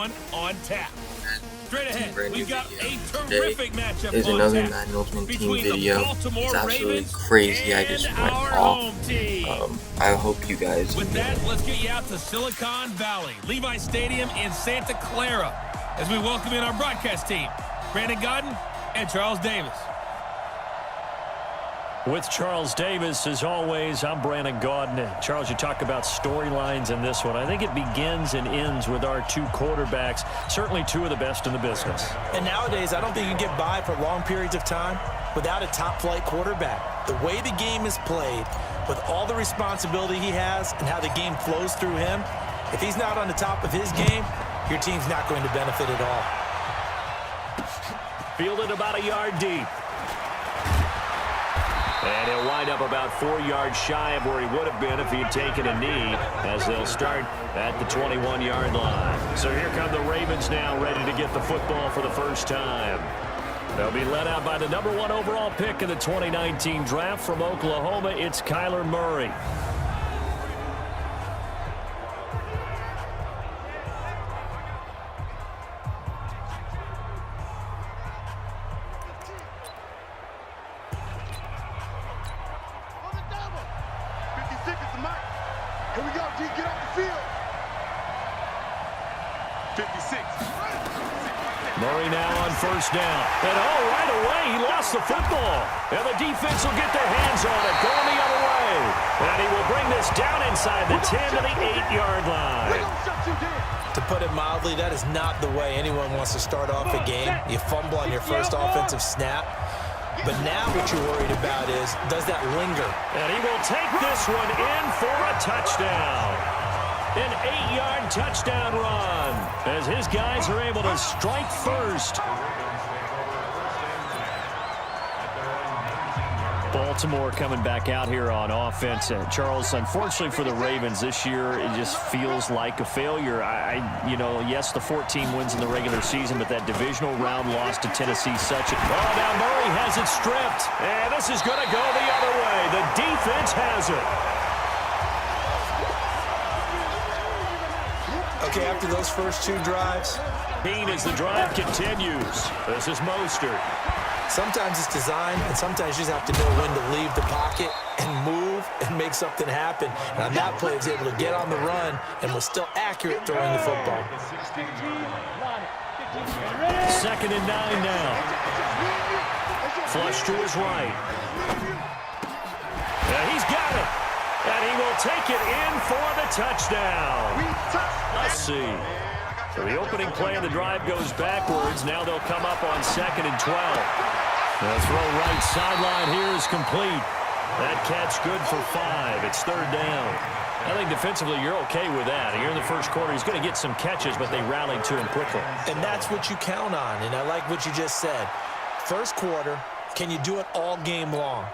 one on tap. Straight ahead, we've got a terrific matchup. There's another Madden Ultimate Team video. It's absolutely crazy. I just went off. I hope you guys With that, let's get you out to Silicon Valley, Levi Stadium in Santa Clara, as we welcome in our broadcast team, Brandon Godden and Charles Davis. With Charles Davis, as always, I'm Brandon Godden. Charles, you talk about storylines in this one. I think it begins and ends with our two quarterbacks, certainly two of the best in the business. And nowadays, I don't think you can get by for long periods of time without a top-flight quarterback. The way the game is played, with all the responsibility he has and how the game flows through him, if he's not on the top of his game, your team's not going to benefit at all. Fielded about a yard deep. And he'll wind up about 4 yards shy of where he would have been if he had taken a knee, as they'll start at the 21-yard line. So here come the Ravens now, ready to get the football for the first time. They'll be led out by the #1 overall pick in the 2019 draft from Oklahoma. It's Kyler Murray. Here we go, G, get off the field. 56. Murray now on first down. And right away, he lost the football. And the defense will get their hands on it, going the other way. And he will bring this down inside the 10 to the 8-yard line. To put it mildly, that is not the way anyone wants to start off a game. You fumble on your first offensive snap. But now what you're worried about is, does that linger? And he will take this one in for a touchdown. An 8-yard touchdown run as his guys are able to strike first. Baltimore coming back out here on offense. Charles, unfortunately for the Ravens this year, it just feels like a failure. Yes, the 14 wins in the regular season, but that divisional round loss to Tennessee, now Murray has it stripped, and this is going to go the other way. The defense has it. Okay, after those first two drives, as the drive continues. This is Mostert. sometimes it's design, and sometimes you just have to know when to leave the pocket and move and make something happen. And on that play, he was able to get on the run and was still accurate throwing the football. 2nd and 9 now. Flush to his right. And he's got it. And he will take it in for the touchdown. Let's see. So the opening play of the drive goes backwards. Now they'll come up on 2nd and 12. The throw right sideline here is complete. That catch good for 5. It's 3rd down. I think defensively you're okay with that. Here in the first quarter, he's going to get some catches, but they rallied to him quickly. And that's what you count on, and I like what you just said. First quarter, can you do it all game long?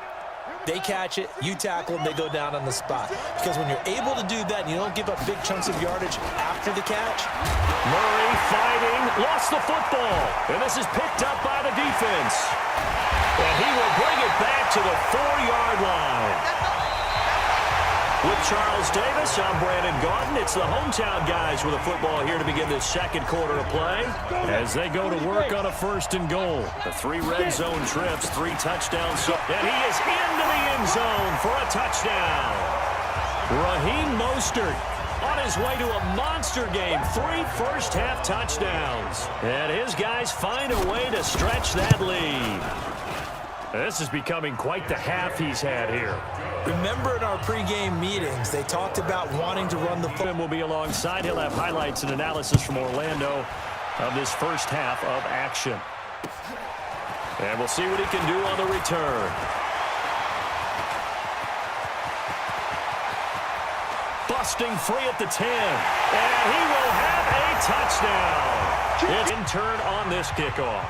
They catch it, you tackle them, they go down on the spot. Because when you're able to do that and you don't give up big chunks of yardage after the catch. Murray fighting, lost the football. And this is picked up by the defense. And he will bring it back to the 4-yard line. With Charles Davis, I'm Brandon Godden. It's the hometown guys with a football here to begin this second quarter of play as they go to work on a 1st and goal. The 3 red zone trips, 3 touchdowns. And he is into the end zone for a touchdown. Raheem Mostert on his way to a monster game. 3 first-half touchdowns. And his guys find a way to stretch that lead. This is becoming quite the half he's had here. Remember in our pregame meetings, they talked about wanting to run the football. Will be alongside. He'll have highlights and analysis from Orlando of this first half of action. And we'll see what he can do on the return. Busting free at the 10. And he will have a touchdown. It's in turn on this kickoff.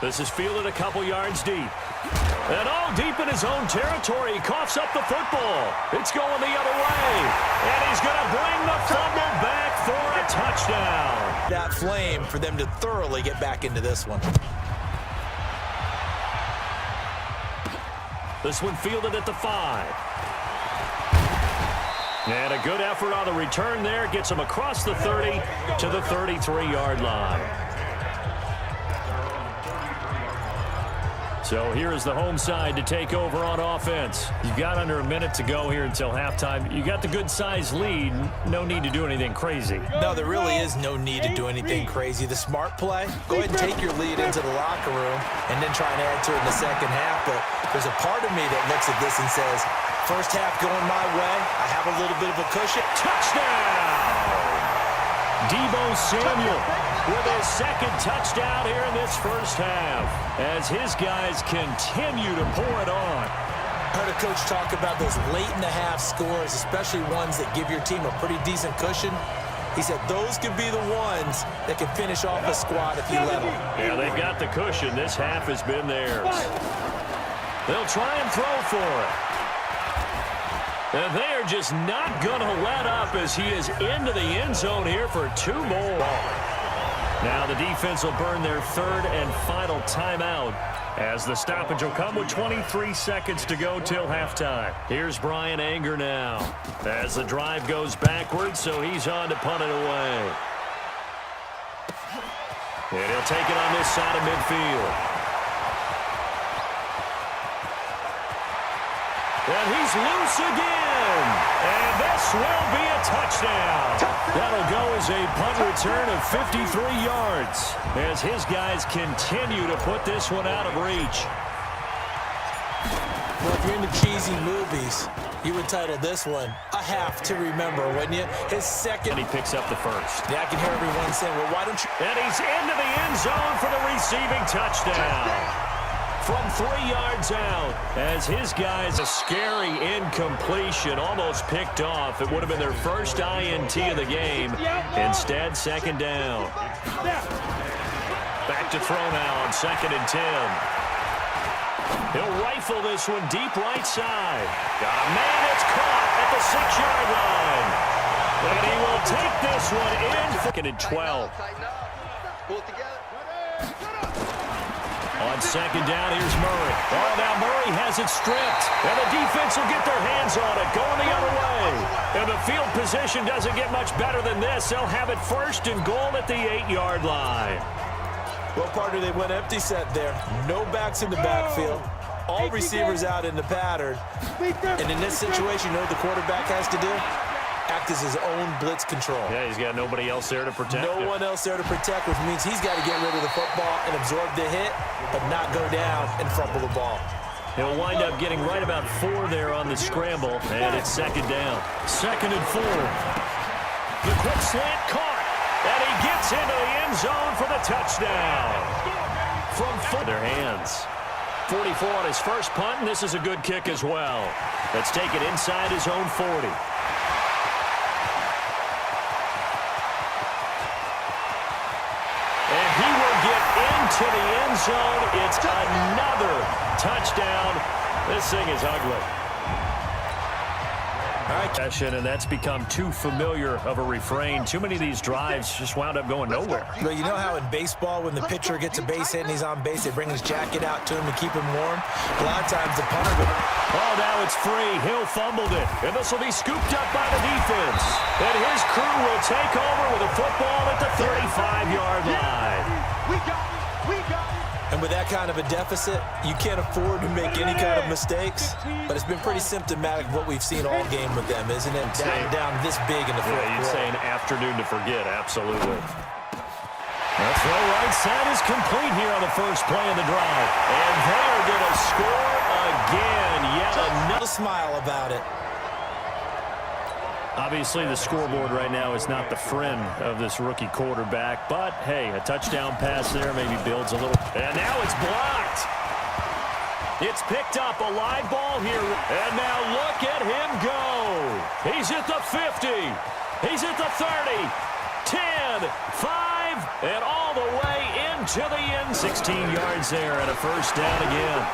This is fielded a couple yards deep. And all deep in his own territory. He coughs up the football. It's going the other way. And he's going to bring the fumble back for a touchdown. That flame for them to thoroughly get back into this one. This one fielded at the 5. And a good effort on the return there. Gets him across the 30 to the 33-yard line. So here is the home side to take over on offense. You've got under a minute to go here until halftime. You got the good-sized lead. No need to do anything crazy. No, there really is no need to do anything crazy. The smart play, go ahead and take your lead into the locker room and then try and add to it in the second half. But there's a part of me that looks at this and says, first half going my way, I have a little bit of a cushion. Touchdown! Deebo Samuel with his second touchdown here in this first half as his guys continue to pour it on. I heard a coach talk about those late-in-the-half scores, especially ones that give your team a pretty decent cushion. He said those could be the ones that can finish off a squad if you let them. Yeah, they've got the cushion. This half has been theirs. They'll try and throw for it. And they are just not going to let up as he is into the end zone here for 2 more. Now the defense will burn their third and final timeout as the stoppage will come with 23 seconds to go till halftime. Here's Brian Anger now as the drive goes backwards, so he's on to punt it away. And he'll take it on this side of midfield. And he's loose again. And this will be a touchdown. That'll go as a punt return of 53 yards as his guys continue to put this one out of reach. Well, if you're into cheesy movies, you would title this one A Half to Remember, wouldn't you? His second. And he picks up the first. Yeah, I can hear everyone saying, well, why don't you? And he's into the end zone for the receiving touchdown. From 3 yards out as his guys, a scary incompletion, almost picked off. It would have been their first INT of the game. Instead, second down. Back to throw now on 2nd and 10. He'll rifle this one deep right side. Got a man, it's caught at the 6-yard line. And he will take this one in. 2nd and 12. On 2nd down, here's Murray. Oh, now Murray has it stripped. And the defense will get their hands on it, going the other way. And the field position doesn't get much better than this. They'll have it 1st and goal at the 8-yard line. Well, partner, they went empty set there. No backs in the backfield. All receivers out in the pattern. And in this situation, you know what the quarterback has to do? Act as his own blitz control. Yeah, he's got nobody else there to protect him. No one else there to protect, which means he's got to get rid of the football and absorb the hit, but not go down and fumble the ball. He'll wind up getting right about 4 there on the scramble, and it's 2nd down. 2nd and 4. The quick slant caught, and he gets into the end zone for the touchdown. From their hands. 44 on his first punt, and this is a good kick as well. Let's take it inside his own 40. To the end zone. It's another touchdown. This thing is ugly. All right, and that's become too familiar of a refrain. Too many of these drives just wound up going nowhere. Well, you know how in baseball, when the pitcher gets a base hit and he's on base, they bring his jacket out to him to keep him warm? A lot of times the punter goes, oh, now it's free. Hill fumbled it, and this will be scooped up by the defense. And his crew will take over with a football at the 35-yard line. And with that kind of a deficit, you can't afford to make any kind of mistakes. But it's been pretty symptomatic of what we've seen all game with them, isn't it? Down this big in the fourth quarter. You'd say an afternoon to forget, absolutely. The throw right side is complete here on the first play of the drive. And they are going to score again. Yet another smile about it. Obviously, the scoreboard right now is not the friend of this rookie quarterback. But, hey, a touchdown pass there maybe builds a little. And now it's blocked. It's picked up, a live ball here. And now look at him go. He's at the 50. He's at the 30. 10, 5, and all the way into the end. 16 yards there and a first down again.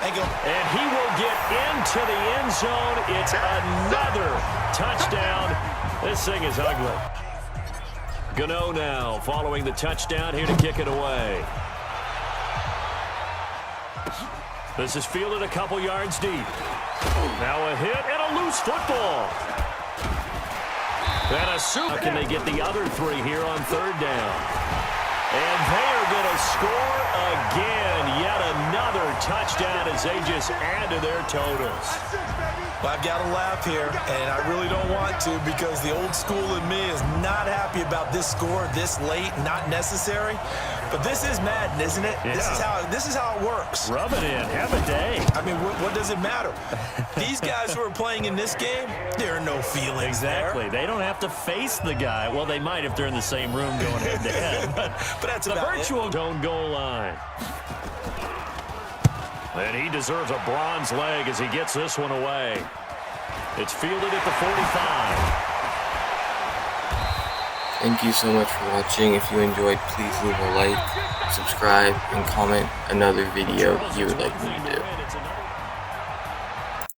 And he will get into the end zone. It's another touchdown. This thing is ugly. Gano now following the touchdown here to kick it away. This is fielded a couple yards deep. Now a hit and a loose football. How can they get the other 3 here on 3rd down? And they are going to score again. Yet another touchdown as they just add to their totals. Well, I've got to laugh here, and I really don't want to because the old school in me is not happy about this score this late, not necessary. But this is Madden, isn't it? Yeah. This is how it works. Rub it in. Have a day. I mean, what does it matter? These guys who are playing in this game, there are no feelings Exactly. there. They don't have to face the guy. Well, they might if they're in the same room going head-to-head. But that's the about virtual it. don't goal line. And he deserves a bronze leg as he gets this one away. It's fielded at the 45. Thank you so much for watching. If you enjoyed, please leave a like, subscribe, and comment another video you would like me to do.